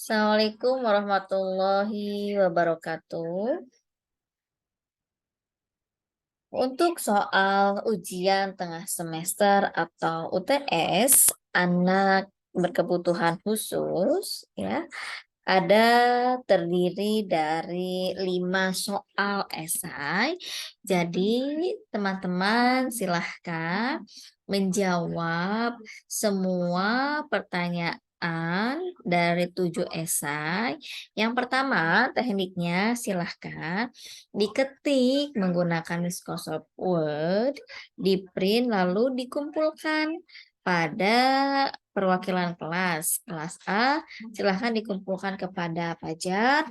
Assalamualaikum warahmatullahi wabarakatuh. Untuk soal ujian tengah semester atau UTS, anak berkebutuhan khusus, ya, ada terdiri dari 5 soal esai. Jadi, teman-teman silahkan menjawab semua pertanyaan dari 7 esai. Yang pertama, tekniknya silahkan diketik menggunakan Microsoft Word, di-print lalu dikumpulkan pada perwakilan kelas. Kelas A silahkan dikumpulkan kepada Fajar,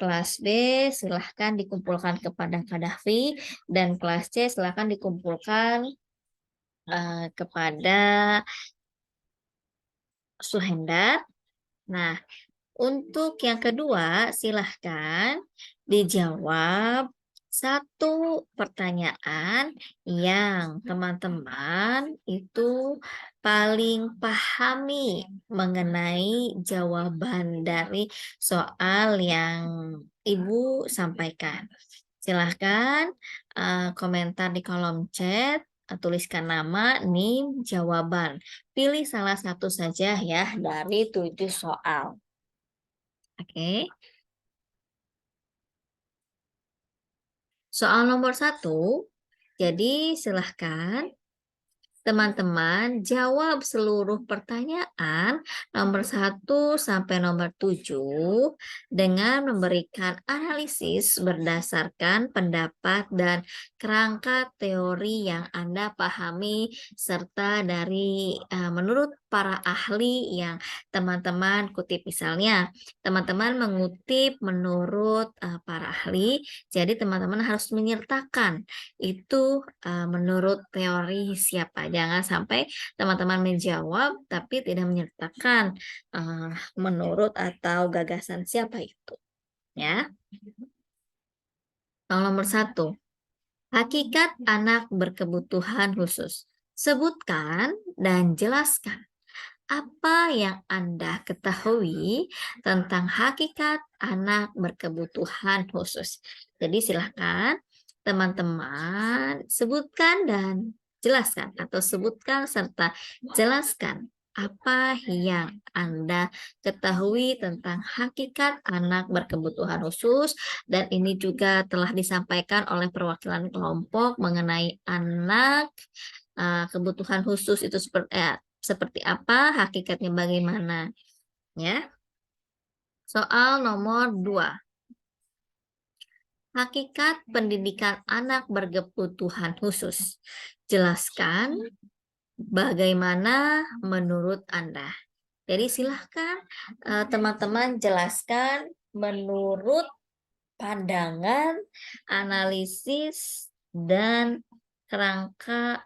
kelas B silahkan dikumpulkan kepada Kadafi, dan kelas C silahkan dikumpulkan kepada Suhendar. Nah, untuk yang kedua, silahkan dijawab satu pertanyaan yang teman-teman itu paling pahami mengenai jawaban dari soal yang Ibu sampaikan. Silahkan komentar di kolom chat, tuliskan nama, NIM, jawaban. Pilih salah satu saja ya dari 7 soal. Oke. Soal nomor 1, jadi silahkan teman-teman jawab seluruh pertanyaan nomor 1 sampai nomor 7 dengan memberikan analisis berdasarkan pendapat dan kerangka teori yang Anda pahami serta dari menurut para ahli yang teman-teman kutip. Misalnya, teman-teman mengutip menurut para ahli, jadi teman-teman harus menyertakan itu menurut teori siapa. Jangan sampai teman-teman menjawab tapi tidak menyertakan menurut atau gagasan siapa itu. Ya. Nomor 1, hakikat anak berkebutuhan khusus. Sebutkan dan jelaskan apa yang Anda ketahui tentang hakikat anak berkebutuhan khusus. Jadi silakan teman-teman sebutkan dan jelaskan atau sebutkan serta jelaskan apa yang Anda ketahui tentang hakikat anak berkebutuhan khusus, dan ini juga telah disampaikan oleh perwakilan kelompok mengenai anak kebutuhan khusus itu seperti apa, hakikatnya bagaimana, ya. Soal nomor 2. Hakikat pendidikan anak berkebutuhan khusus. Jelaskan bagaimana menurut Anda. Jadi silahkan teman-teman jelaskan menurut pandangan, analisis, dan kerangka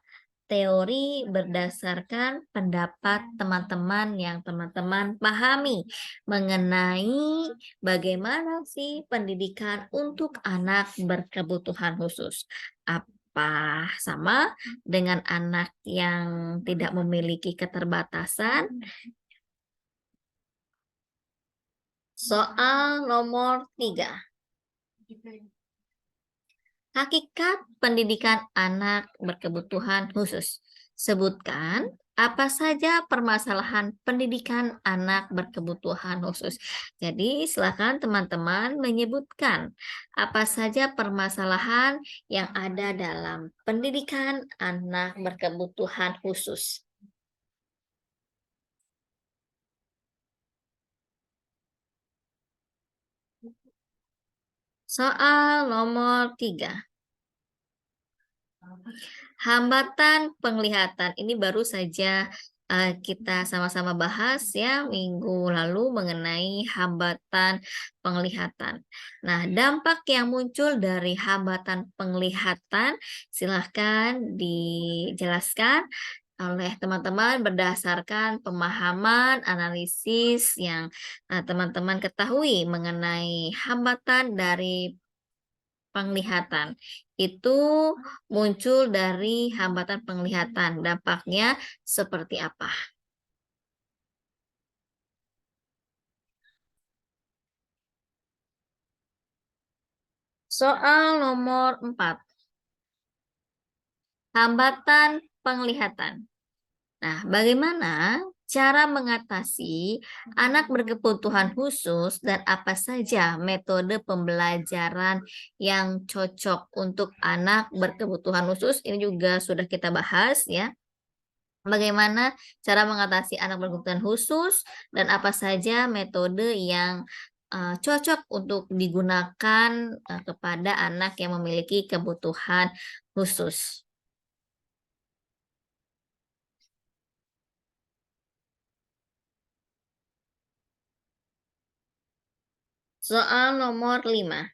teori berdasarkan pendapat teman-teman yang teman-teman pahami mengenai bagaimana sih pendidikan untuk anak berkebutuhan khusus. Apa sama dengan anak yang tidak memiliki keterbatasan? Soal nomor 3. Hakikat pendidikan anak berkebutuhan khusus. Sebutkan apa saja permasalahan pendidikan anak berkebutuhan khusus. Jadi, silakan teman-teman menyebutkan apa saja permasalahan yang ada dalam pendidikan anak berkebutuhan khusus. Soal nomor 3. Hambatan penglihatan ini baru saja kita sama-sama bahas ya minggu lalu mengenai hambatan penglihatan. Nah, dampak yang muncul dari hambatan penglihatan silahkan dijelaskan oleh teman-teman berdasarkan pemahaman analisis yang teman-teman ketahui mengenai hambatan dari penglihatan. Itu muncul dari hambatan penglihatan. Dampaknya seperti apa? Soal nomor 4, hambatan penglihatan. Nah, bagaimana cara mengatasi anak berkebutuhan khusus dan apa saja metode pembelajaran yang cocok untuk anak berkebutuhan khusus? Ini juga sudah kita bahas ya. Bagaimana cara mengatasi anak berkebutuhan khusus dan apa saja metode yang cocok untuk digunakan kepada anak yang memiliki kebutuhan khusus. Soal nomor 5.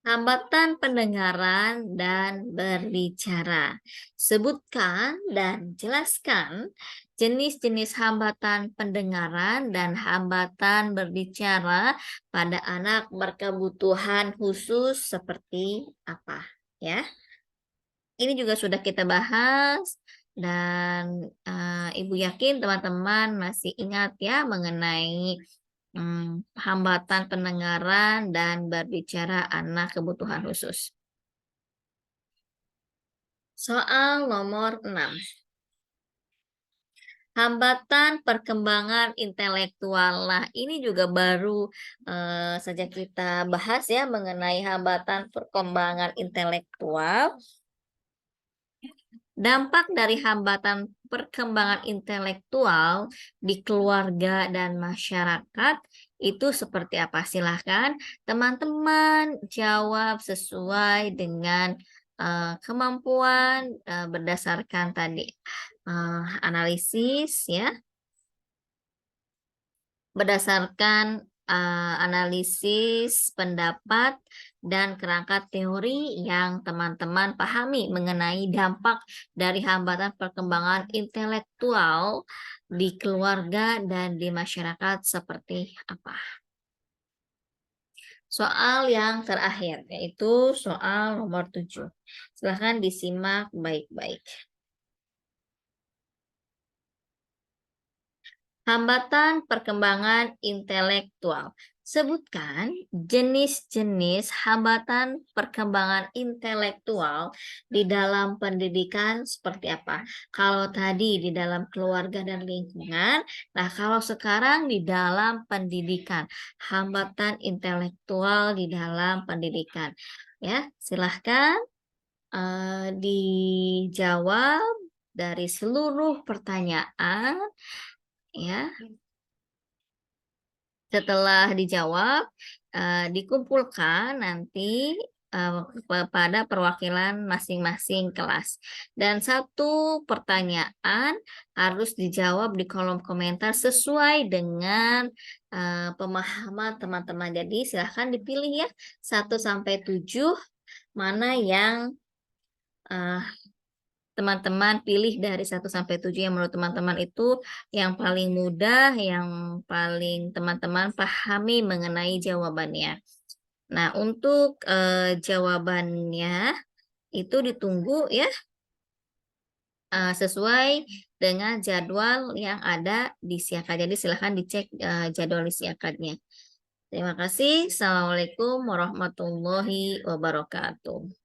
Hambatan pendengaran dan berbicara. Sebutkan dan jelaskan jenis-jenis hambatan pendengaran dan hambatan berbicara pada anak berkebutuhan khusus seperti apa, ya. Ini juga sudah kita bahas dan Ibu yakin teman-teman masih ingat ya mengenai hambatan pendengaran dan berbicara anak kebutuhan khusus. Soal nomor 6. Hambatan perkembangan intelektual. Nah, ini juga baru saja kita bahas ya mengenai hambatan perkembangan intelektual. Dampak dari hambatan perkembangan intelektual di keluarga dan masyarakat itu seperti apa? Silahkan teman-teman jawab sesuai dengan kemampuan berdasarkan tadi analisis ya. Berdasarkan analisis pendapat dan kerangka teori yang teman-teman pahami mengenai dampak dari hambatan perkembangan intelektual di keluarga dan di masyarakat seperti apa. Soal yang terakhir, yaitu soal nomor 7. Silahkan disimak baik-baik. Hambatan perkembangan intelektual. Sebutkan jenis-jenis hambatan perkembangan intelektual di dalam pendidikan seperti apa. Kalau tadi di dalam keluarga dan lingkungan, nah kalau sekarang di dalam pendidikan, hambatan intelektual di dalam pendidikan. Ya, silahkan dijawab dari seluruh pertanyaan ya. Setelah dijawab, dikumpulkan nanti pada perwakilan masing-masing kelas. Dan satu pertanyaan harus dijawab di kolom komentar sesuai dengan pemahaman teman-teman. Jadi silahkan dipilih ya 1 sampai 7 mana yang teman-teman pilih dari 1 sampai 7 yang menurut teman-teman itu yang paling mudah, yang paling teman-teman pahami mengenai jawabannya. Nah, untuk jawabannya itu ditunggu ya sesuai dengan jadwal yang ada di Siakad. Jadi silahkan dicek jadwal di Siakadnya. Terima kasih. Assalamualaikum warahmatullahi wabarakatuh.